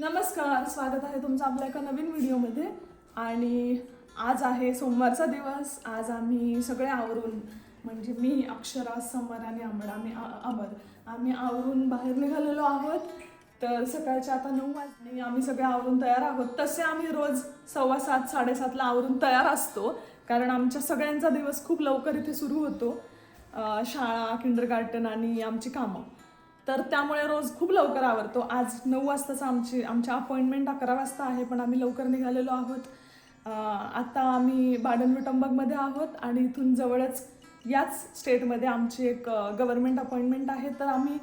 नमस्कार, स्वागत आहे तुमचं आपल्या एका नवीन व्हिडिओमध्ये. आणि आज आहे सोमवारचा दिवस. आज आम्ही सगळे आवरून, म्हणजे मी, अक्षरा, समर आणि आम्ही आवरून बाहेर निघालेलो आहोत. तर सकाळचे आता 9 वाजले, आम्ही सगळे आवरून तयार आहोत. तसे आम्ही रोज 7:15 7:30ला आवरून तयार असतो, कारण आमच्या सगळ्यांचा दिवस खूप लवकर इथे सुरू होतो. शाळा, किंडरगार्टन आणि आमची कामं. तर त्यामुळे रोज खूप लवकर आवरतो. आज 9 वाजताचा आमची अपॉइंटमेंट 11 वाजता आहे, पण आम्ही लवकर निघालेलो आहोत. आता आम्ही बाडन-विटंबर्गमध्ये आहोत आणि इथून जवळच याच स्टेटमध्ये आमची एक गव्हर्नमेंट अपॉइंटमेंट आहे. तर आम्ही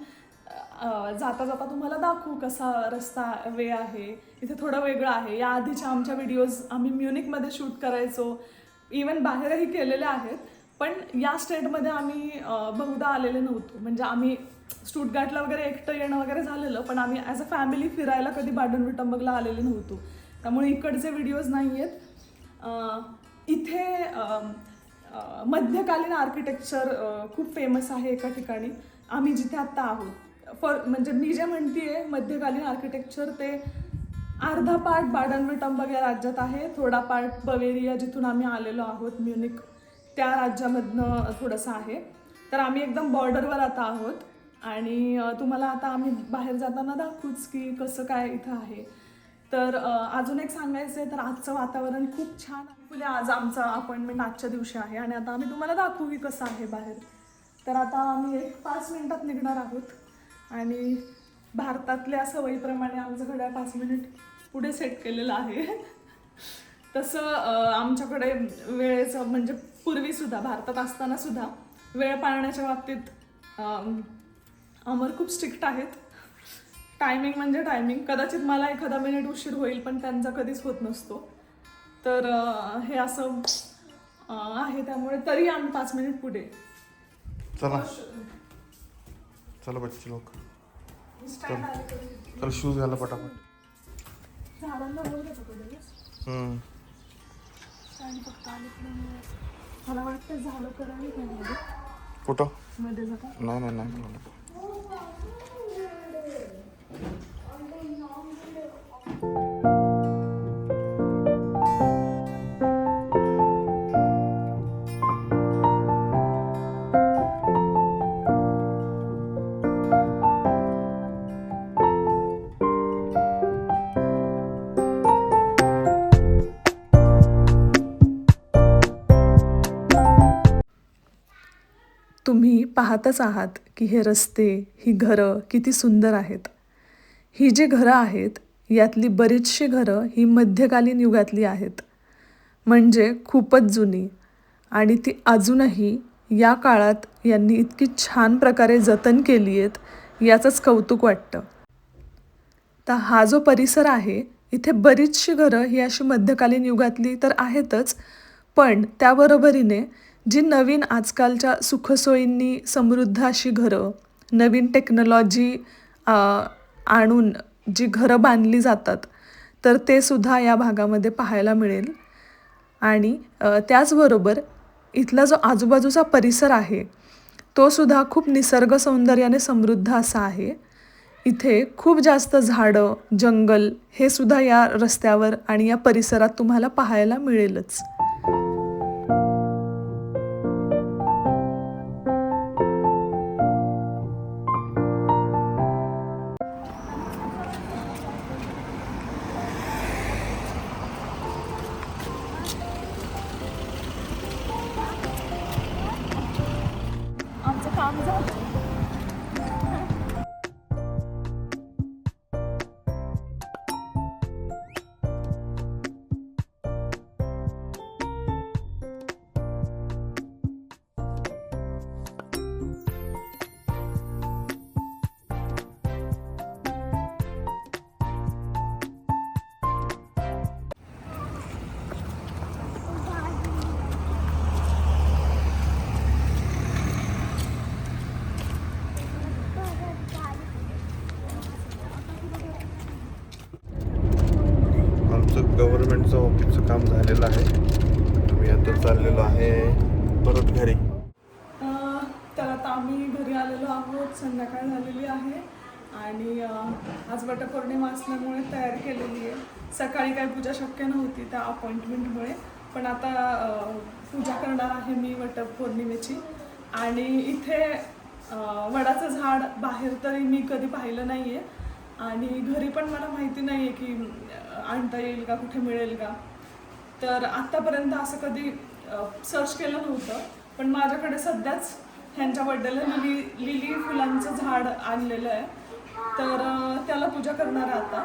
जाता जाता तुम्हाला दाखवू कसा रस्ता वे आहे. इथे थोडं वेगळं आहे. या आधीच्या आमच्या व्हिडिओज आम्ही म्युनिकमध्ये शूट करायचो, इवन बाहेरही केलेले आहेत. पण या स्टेटमध्ये आम्ही बहुधा आलेले नव्हतो. म्हणजे आम्ही स्टुटगार्टला वगैरे एकटं येणं वगैरे झालेलं, पण आम्ही ॲज अ फॅमिली फिरायला कधी बाडन-विटंबर्गला आलेले नव्हतो. त्यामुळे इकडचे व्हिडिओज नाही आहेत. इथे मध्यकालीन आर्किटेक्चर खूप फेमस आहे एका ठिकाणी. आम्ही जिथे आत्ता आहोत, म्हणजे मी जे म्हणते मध्यकालीन आर्किटेक्चर, ते अर्धा पार्ट बाडन-विटंबर्ग या राज्यात आहे, थोडा पार्ट बवेरिया जिथून आम्ही आलेलो आहोत, म्युनिक, त्या राज्यामधनं थोडंसं आहे. तर आम्ही एकदम बॉर्डरवर आता आहोत. आणि तुम्हाला आता आम्ही बाहेर जाताना दाखवूच की कसं काय इथं आहे. तर अजून एक सांगायचं आहे, तर आजचं वातावरण खूप छान आहे. आज आमचा अपॉइंटमेंट आजच्या दिवशी आहे आणि आता आम्ही तुम्हाला दाखवू की कसं आहे बाहेर. तर आता आम्ही 5 मिनिटात निघणार आहोत आणि भारतातल्या सवयीप्रमाणे आमचं घड्याळ 5 मिनिट पुढे सेट केलेलं आहे. तसं आमच्याकडे वेळेचं, म्हणजे पूर्वीसुद्धा भारतात असतानासुद्धा वेळ पाळण्याच्या बाबतीत अमर खूप स्ट्रिक्ट आहेत. टायमिंग म्हणजे टायमिंग. कदाचित मला एखादा मिनिट उशीर होईल, पण त्यांचा कधीच होत नसतो. तर हे असं आहे. त्यामुळे तरी आम्ही 5 मिनिट पुढे. चला चला बच्चे लोक, चल शूज घाला पटापट. झाडांना फक्त आले. मला वाटतं झाडं करायला कुठं मध्ये जाता. नाही तुम्ही पाहतच आहात की हे रस्ते, ही घरं किती सुंदर आहेत. ही जी घरं आहेत, यातली बरीचशी घरं ही मध्यकालीन युगातली आहेत, म्हणजे खूपच जुनी. आणि ती अजूनही या काळात यांनी इतकी छान प्रकारे जतन केली आहेत, याचंच कौतुक वाटतं. तर हा जो परिसर आहे, इथे बरीचशी घरं ही अशी मध्यकालीन युगातली तर आहेतच, पण त्याबरोबरीने जी नवीन आजकालच्या सुखसोयींनी समृद्ध अशी घरं, नवीन टेक्नॉलॉजी आणून जी घरं बांधली जातात, तर ते सुद्धा या भागामध्ये पाहायला मिळेल. आणि त्याचबरोबर इथला जो आजूबाजूचा परिसर आहे, तो सुद्धा खूप निसर्ग सौंदर्याने समृद्ध असा आहे. इथे खूप जास्त झाडं, जंगल हे सुद्धा या रस्त्यावर आणि या परिसरात तुम्हाला पाहायला मिळेलच. आमचं काम झालं. गव्हर्नमेंटचं ऑफिसचं काम झालेलं आहे. आम्ही आता चाललेलो आहे परत घरी. तर आता आम्ही घरी आलेलो आहोत. संध्याकाळ झालेली आहे आणि आज वटपौर्णिमा असल्यामुळे तयारी केलेली आहे. सकाळी काही पूजा शक्य नव्हती त्या अपॉइंटमेंटमुळे, पण आता पूजा करणार आहे मी वटपौर्णिमेची. आणि इथे वडाचं झाड बाहेर तरी मी कधी पाहिलं नाही आहे आणि घरी पण मला माहिती नाही आहे की आणता येईल का, कुठे मिळेल का. तर आत्तापर्यंत असं कधी सर्च केलं नव्हतं, पण माझ्याकडे सध्याच ह्यांच्या बड्डेला लिली फुलांचं झाड आणलेलं आहे. तर त्याला पूजा करणार आहे आता.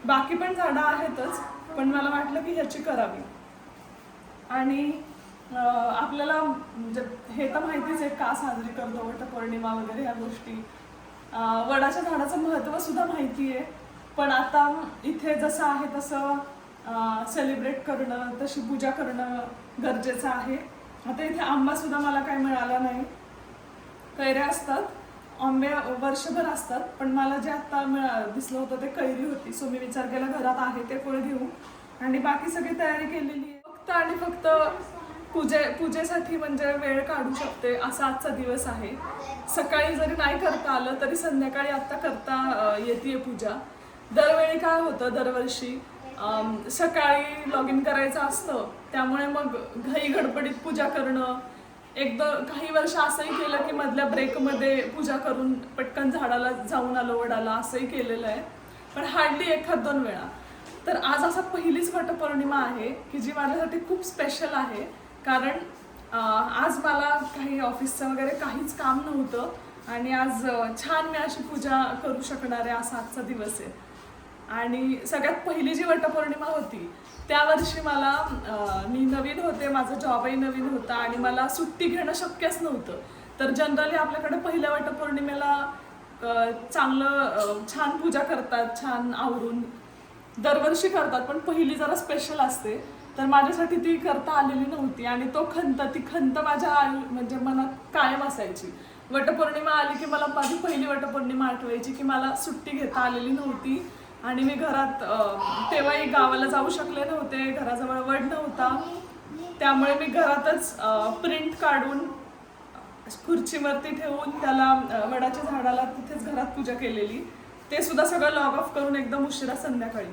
बाकी पण झाडं आहेतच, पण मला वाटलं की ह्याची करावी. आणि आपल्याला म्हणजे हे तर माहितीच आहे का साजरी करतो वटपौर्णिमा वगैरे ह्या गोष्टी. वडाच्या झाडाचं महत्त्व सुद्धा माहिती आहे, पण आता इथे जसं आहे तसं सेलिब्रेट करणं, तशी पूजा करणं गरजेचं आहे. आता इथे आंबा सुद्धा मला काही मिळाला नाही. कैऱ्या असतात, आंबे वर्षभर असतात, पण मला जे आता दिसलं होतं ते कैरी होती. सो मी विचार केला घरात आहे ते फळ घेऊ आणि बाकी सगळी तयारी केलेली आहे. फक्त आणि फक्त पूजेसाठी म्हणजे वेळ काढू शकते असा आजचा दिवस आहे. सकाळी जरी नाही करता आलं तरी संध्याकाळी आता करता येते पूजा. दरवेळी काय होतं, दरवर्षी सकाळी लॉग इन करायचं असतं, त्यामुळे मग घाई गडबडीत पूजा करणं. काही वर्ष असंही केलं की मधल्या ब्रेकमध्ये पूजा करून पटकन झाडाला जाऊन आलो, वडाला, असंही केलेलं आहे, पण हार्डली 1-2 वेळा. तर आज असा पहिलीच वटपौर्णिमा आहे की जी माझ्यासाठी खूप स्पेशल आहे, कारण आज मला काही ऑफिसचं वगैरे काहीच काम नव्हतं आणि आज छान मी अशी पूजा करू शकणार आहे, असा आजचा दिवस आहे. आणि सगळ्यात पहिली जी वटपौर्णिमा होती त्या वर्षी मी नवीन होते, माझा जॉबही नवीन होता आणि मला सुट्टी घेणं शक्यच नव्हतं. तर जनरली आपल्याकडे पहिल्या वटपौर्णिमेला छान पूजा करतात, छान आवरून दरवर्षी करतात, पण पहिली जरा स्पेशल असते. तर माझ्यासाठी ती करता आलेली नव्हती आणि ती खंत माझ्या म्हणजे मनात कायम असायची. वटपौर्णिमा आली की मला माझी पहिली वटपौर्णिमा आठवायची की मला सुट्टी घेता आलेली नव्हती आणि मी घरात तेव्हाही गावाला जाऊ शकले नव्हते, घराजवळ वड नव्हता, त्यामुळे मी घरातच प्रिंट काढून खुर्चीवरती ठेवून त्याला वडाच्या झाडाला तिथेच घरात पूजा केलेली. ते सुद्धा सगळं लॉग ऑफ करून एकदम उशिरा संध्याकाळी.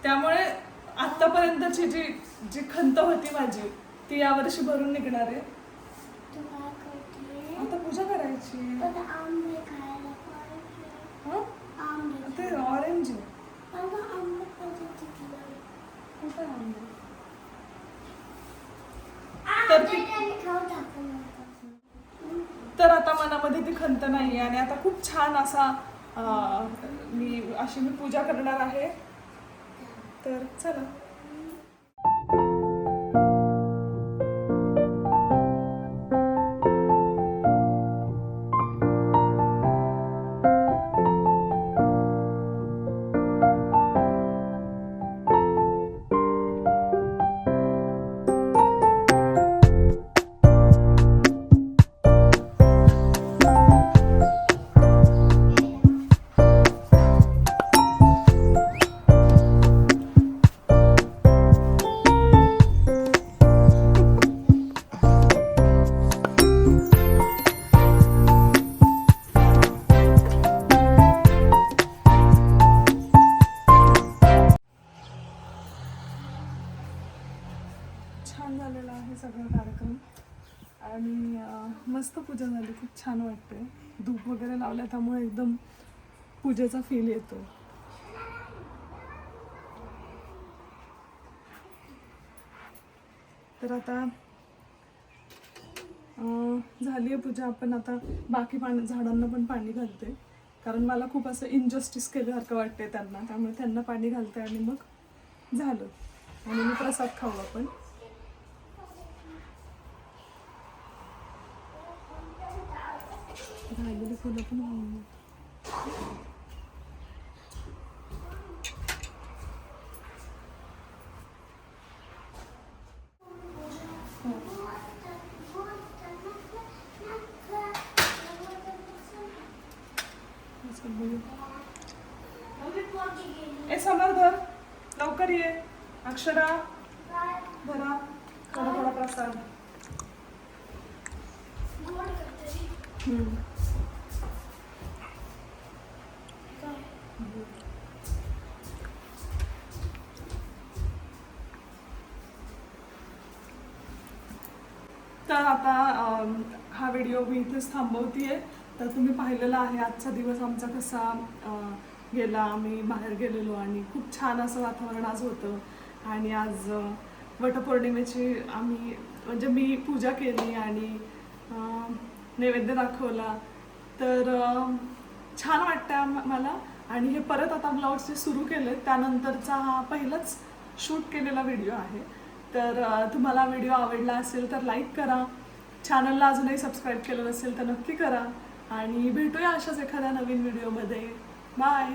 त्यामुळे आत्तापर्यंतची जी खंत होती माझी ती यावर्षी भरून निघणार आहे. आता पूजा करायची. ते ऑरेंज आहे. तर आता मनामध्ये ती खंत नाही आणि आता खूप छान असा मी पूजा करणार आहे. तर चला. छान झालेला आहे सगळा कार्यक्रम आणि मस्त पूजा झाली. खूप छान वाटते. धूप वगैरे लावल्या त्यामुळे एकदम पूजेचा फील येतो. तर आता झाली आहे पूजा. आपण आता बाकी झाडांना पण पाणी घालते, कारण मला खूप असं इनजस्टिस केल्यासारखं वाटते त्यांना, त्यामुळे त्यांना पाणी घालते आणि मग झालं. आणि मी प्रसाद खाऊ आपण. राहिलेली फुलं पण वाहून समर्धर लवकर ये. अक्षरा धरा थोडा थोडा प्रसाद. तर आता हा व्हिडिओ मी इथेच थांबवतीये. तर तुम्ही पाहिलेला आहे आजचा दिवस आमचा कसा गेला. आम्ही बाहेर गेलेलो आणि खूप छान असं वातावरण आज होतं. आणि आज वटपौर्णिमेची आम्ही म्हणजे मी पूजा केली आणि नैवेद्य दाखवला. तर छान वाटतं मला. आणि हे परत आता ब्लॉग्स जे सुरू केले त्यानंतरचा हा पहिलाच शूट केलेला व्हिडिओ आहे. तर तुम्हाला व्हिडिओ आवडला असेल तर लाईक करा. चॅनलला अजूनही सबस्क्राईब केलं नसेल तर नक्की करा. आणि भेटूया अशाच एखाद्या नवीन व्हिडिओमध्ये. बाय.